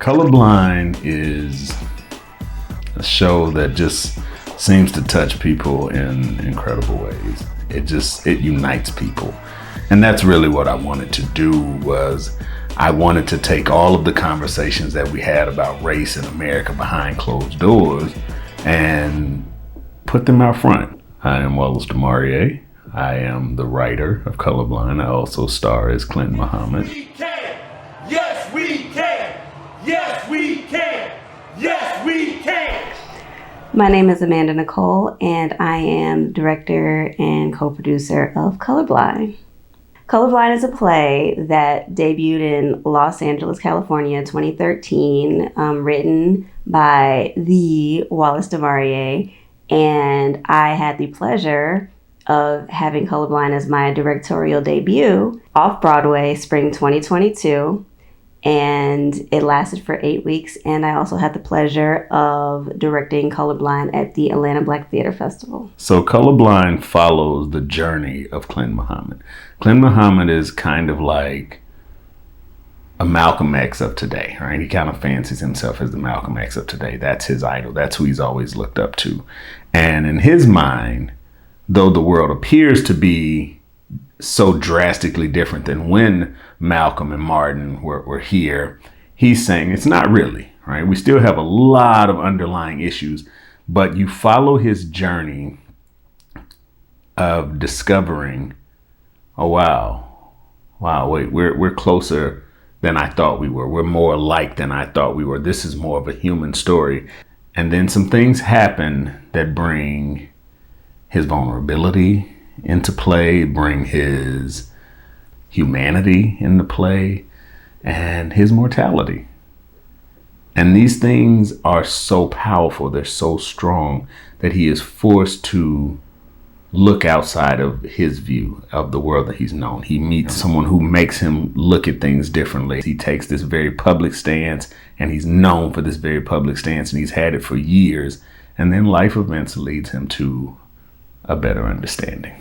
Colorblind is a show that just seems to touch people in incredible ways. It unites people. And that's really what I wanted to do. Was I wanted to take all of the conversations that we had about race in America behind closed doors and put them out front. I am Wallace DeMaurier. I am the writer of Colorblind. I also star as Clinton Muhammad. We can. Yes, we can. Yes, we can. Yes, we can. My name is Amanda Nicole, and I am director and co-producer of Colorblind. Colorblind is a play that debuted in Los Angeles, California in 2013, written by the Wallace DeMaurier, and I had the pleasure of having Colorblind as my directorial debut Off-Broadway spring 2022, and it lasted for 8 weeks, and I also had the pleasure of directing Colorblind at the Atlanta Black Theater Festival. So Colorblind follows the journey of Clinton Muhammad. Clinton Muhammad is kind of like a Malcolm X of today, right? He kind of fancies himself as the Malcolm X of today. That's his idol. That's who he's always looked up to. And in his mind, though the world appears to be so drastically different than when Malcolm and Martin were here, he's saying it's not really, right? We still have a lot of underlying issues, but you follow his journey of discovering, oh, wow, wait, we're closer than I thought we were. We're more alike than I thought we were. This is more of a human story. And then some things happen that bring his vulnerability into play, bring his humanity into play, and his mortality. And these things are so powerful, they're so strong, that he is forced to look outside of his view of the world that he's known. He meets someone who makes him look at things differently. He takes this very public stance, and he's known for this very public stance, and he's had it for years. And then life events leads him to a better understanding.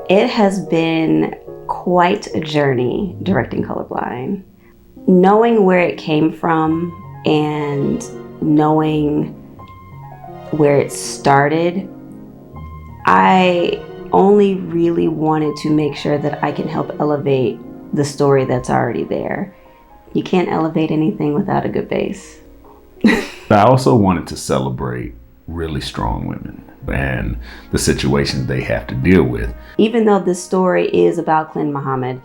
It has been quite a journey directing Colorblind. Knowing where it came from and knowing where it started, I only really wanted to make sure that I can help elevate the story that's already there. You can't elevate anything without a good base. I also wanted to celebrate really strong women and the situations they have to deal with. Even though this story is about Clinton Muhammad,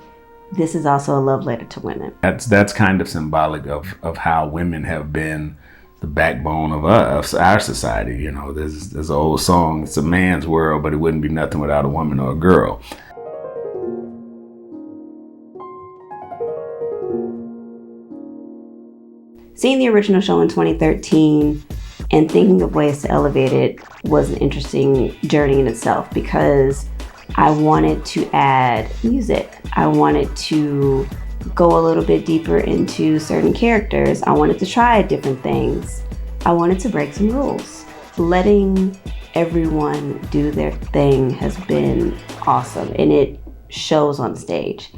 this is also a love letter to women. That's kind of symbolic of how women have been the backbone of our society. You know, there's an old song, it's a man's world, but it wouldn't be nothing without a woman or a girl. Seeing the original show in 2013 and thinking of ways to elevate it was an interesting journey in itself, because I wanted to add music. I wanted to go a little bit deeper into certain characters. I wanted to try different things. I wanted to break some rules. Letting everyone do their thing has been awesome, and it shows on stage.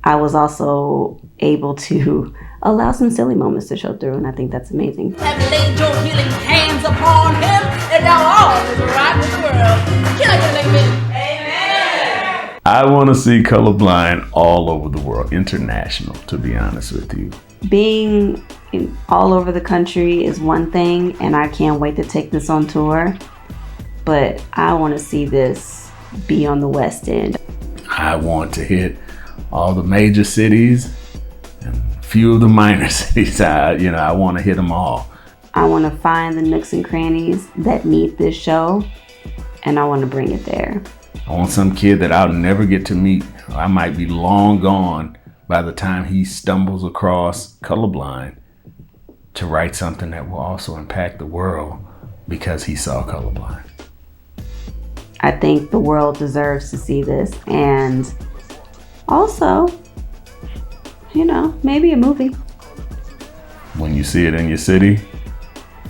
I was also able to allow some silly moments to show through, and I think that's amazing. Have laid your healing hands upon him, and now all is right with the world. Can I get an amen? Amen. I want to see Colorblind all over the world, international, to be honest with you. Being all over the country is one thing, and I can't wait to take this on tour, but I want to see this be on the West End. I want to hit all the major cities and a few of the minor cities. I want to hit them all. I want to find the nooks and crannies that need this show, and I want to bring it there. I want some kid that I'll never get to meet. I might be long gone by the time he stumbles across Colorblind to write something that will also impact the world because he saw Colorblind. I think the world deserves to see this, and Also, maybe a movie. When you see it in your city,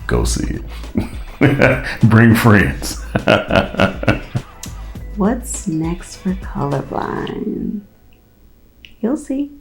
go see it. Bring friends. What's next for Colorblind? You'll see.